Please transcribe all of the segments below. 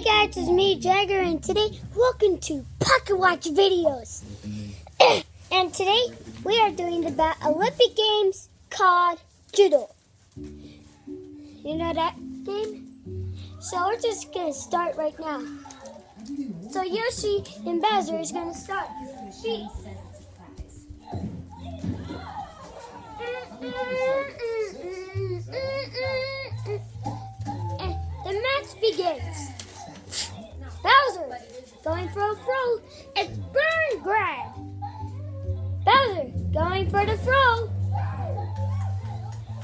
guys, it's me, Jagger, and today, welcome to Pocket Watch Videos. And today, we are doing the Olympic Games called JUDO. You know that game? So we're just going to start right now. So Yoshi and Bowser is going to start. Peace. The match begins. Bowser going for a throw. It's burn grab. Bowser going for the throw.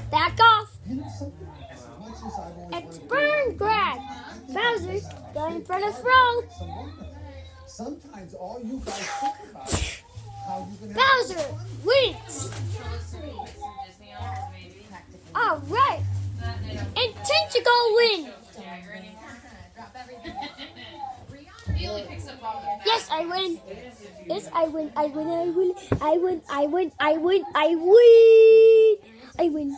Back off. It's burn grab. Bowser going for the throw. Sometimes all you guys think about is how you can Bowser wins. All right. Intentional win. Yes, I win. Yes, I win. I win. I win. I win. I win. I win. I win. I win.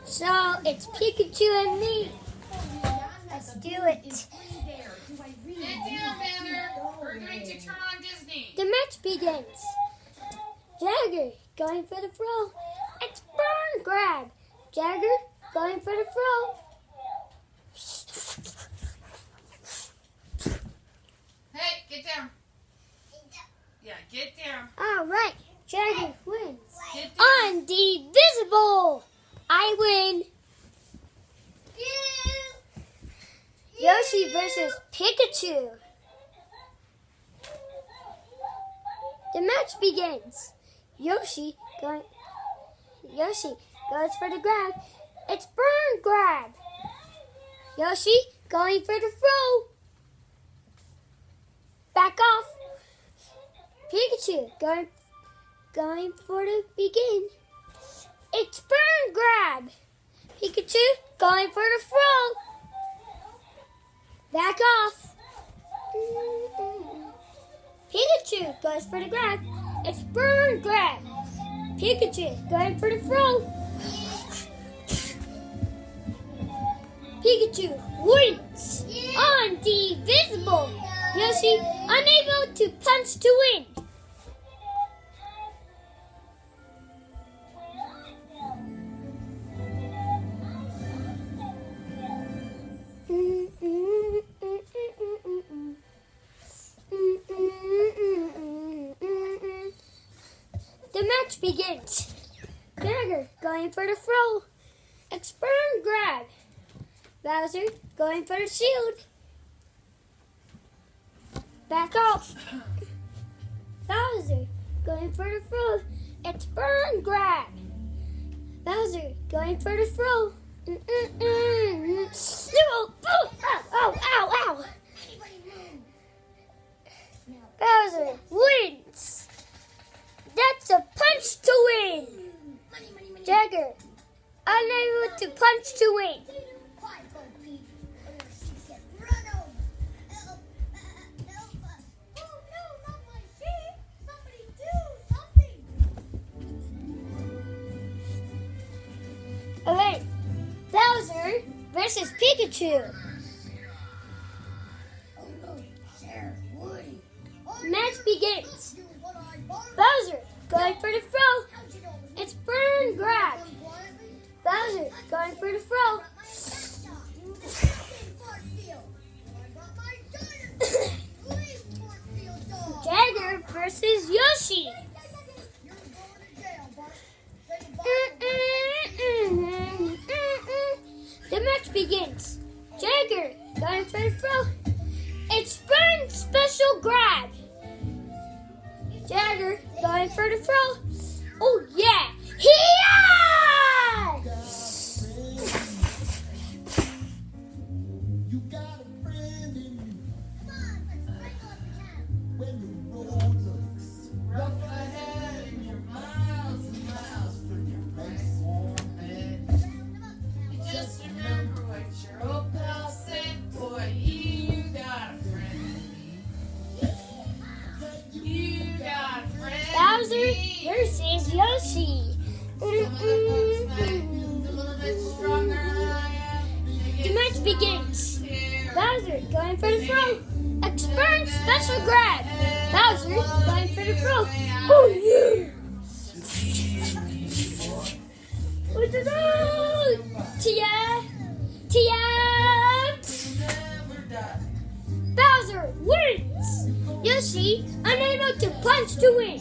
So it's Pikachu and me. Let's do it. Get down, Banner. We're going to turn on Disney. The match begins. Jagger going for the throw. It's burn grab. Jagger going for the throw. Hey, get down. Yeah, get down. All right, Jagger wins. Get down. Undivisible. I win. Yoshi versus Pikachu. The match begins. Yoshi goes for the grab. It's burn grab. Yoshi going for the throw. Back off. Pikachu going for the begin. It's burn grab. Pikachu going for the throw. Back off. Pikachu goes for the grab. It's burn grab. Pikachu going for the throw. Pikachu wins. Undivisible. Yoshi unable to punch to win. The match begins. Jagger going for the throw. It's burn grab. Bowser going for the shield. Back off. Bowser going for the throw. It's burn grab. Bowser going for the throw. Ow, ow, ow. Bowser wins. That's a punch to win. Jagger unable to punch to win. Alright, Bowser versus Pikachu. Match begins. Bowser going for the throw. It's burn grab. Bowser going for the throw. Jagger versus Yoshi. The match begins. Jagger going for the throw. It's burn special grab. Jagger going for the throw. Oh yeah! Here! You got a friend in you. Come on, let's break up the camp. When the road looks rough ahead and you're miles and miles from your nice warm bed, Just remember what your old pal said. Boy, you got a friend. You got a friend. Bowser begins. Bowser going for the throw. Experience special grab. Bowser going for the throw. Oh yeah! What's the throw? Tia. Bowser wins. Yoshi unable to punch to win.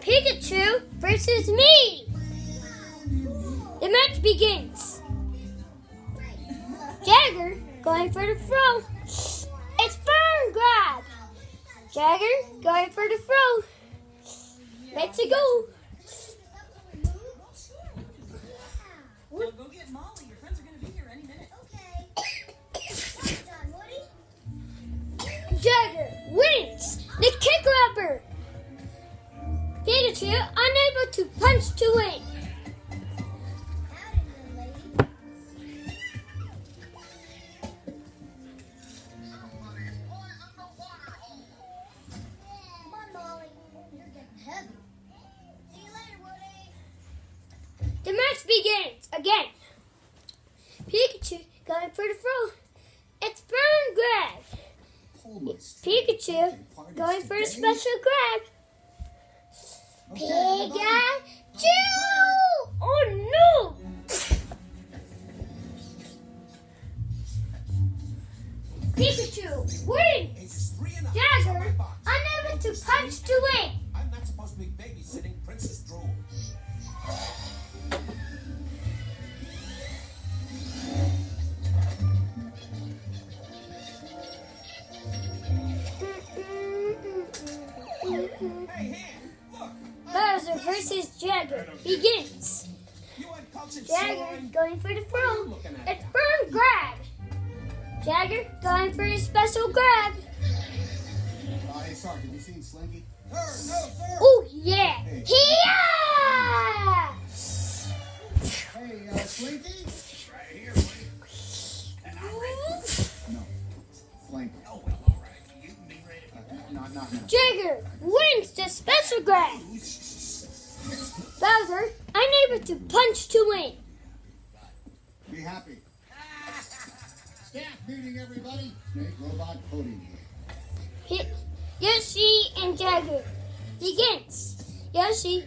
Pikachu versus me. The match begins. Jagger going for the throw. It's burn grab. Jagger going for the throw. Let's go. Well, go get Molly. Your friends are going to be here any minute. Jagger wins the kick rubber. Pikachu unable to punch to win. The match begins again. Pikachu going for the throw. It's burn grab. Pikachu going for a special grab. Pikachu! Oh no! Pikachu wins. Jagger unable to punch to win. I'm not supposed to be babysitting Princess Drool. Hey, hand, look. Bowser versus Jagger begins. You uncultured Jagger swine. going for the What are throw. you looking at? It's burn grab. Jagger going for his special grab. Hey, sorry, have you seen Slinky? Sir, no, sir. Oh yeah! Hey. Yeah! Hey, Slinky? Right here, buddy. And I'm ready. No, Slinky. Oh, well, all right. You can be ready. Not now. Jagger wins the special grab. Bowser unable to punch to win. Be happy. Staff meeting, everybody. Snake robot coding. Yoshi and Jagger begins. Yoshi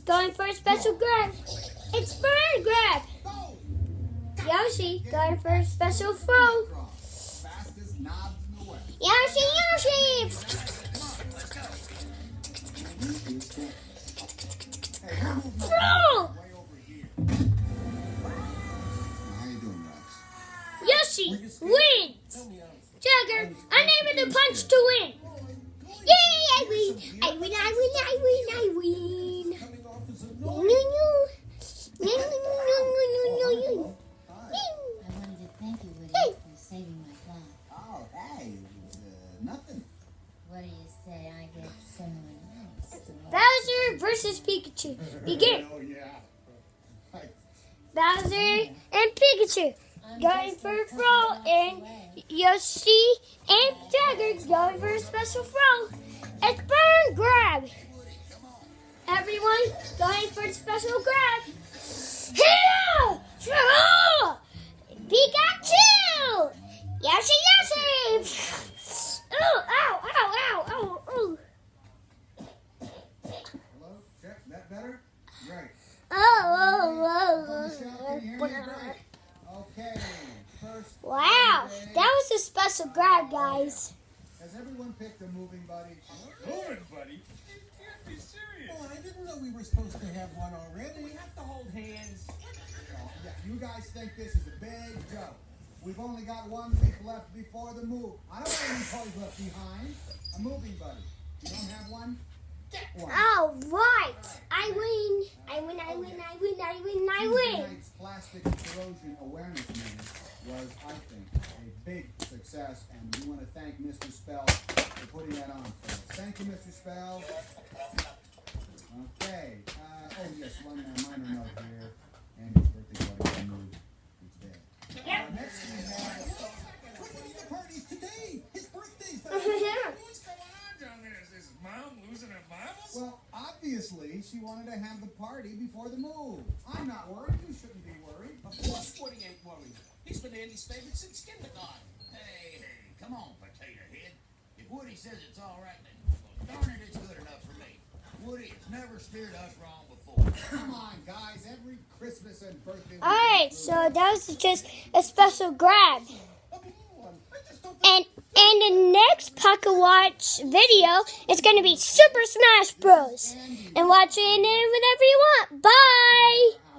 going for a special grab. It's burn grab. Yoshi going for a special throw. Fastest knobs in the West. Yoshi! Hey, you move my Throw! way over here. How you doing, Rex? Yoshi wins. Jagger unable to punch to win. Yay! I win! I win! Coming off as a No, no, no. No, no, no, no, no, no, no. I wanted to thank you, Woody, Hey. for saving my class. Oh, hey, it was nothing. What do you say I get someone else to love? Bowser versus Pikachu begin. Oh, yeah. Right. Bowser and Pikachu going for a throw, and Yoshi and Jagger going for a special throw. It's burn grab. Everyone going for the special grab. Here! Throw! Pikachu! Yoshi! Oh, ow, ow, ow, ow, ow. Hello? Check. That better? Great. Oh, Great. Okay. First. wow, that was a special grab, guys. Has everyone picked a moving buddy? moving, buddy. You can't be serious. Oh, I didn't know we were supposed to have one already. We have to hold hands. Oh, yeah, you guys think this is a big joke. We've only got 1 week left before the move. I don't want any toys left behind. A moving buddy. You don't have one? Get one. All right, I win. Tonight's plastic corrosion awareness meeting was, I think, a big success, and we want to thank Mr. Spell for putting that on for us. Thank you, Mr. Spell. Okay. Oh, yes, one minor note here. Andy's birthday party moved. He's dead. Next we have... We're putting the party today. His birthday's Yeah. What's going on down there? Is Mom losing her marbles? Well, Obviously, she wanted to have the party before the move. I'm not worried. You shouldn't be worried. Of course Woody ain't worried. He's been Andy's favorite since kindergarten. Hey, come on, potato head. If Woody says it's all right, then well, darn it, it's good enough for me. Woody has never steered us wrong before. Come on, guys. Every Christmas and birthday. Alright, so that was just a special grab. And the next Pocket Watch video is going to be Super Smash Bros. And watch it whenever you want. Bye!